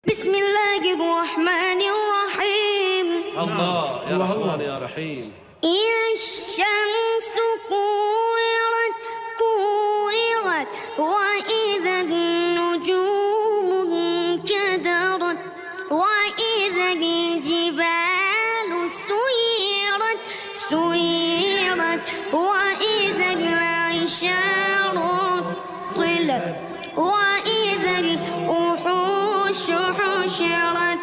بسم الله الرحمن الرحيم. الله يا رحمن يا رحيم. إذا الشمس كورت وإذا النجوم انكدرت وإذا الجبال سيرت وإذا العشار طلت وإذا الوحوش حشرت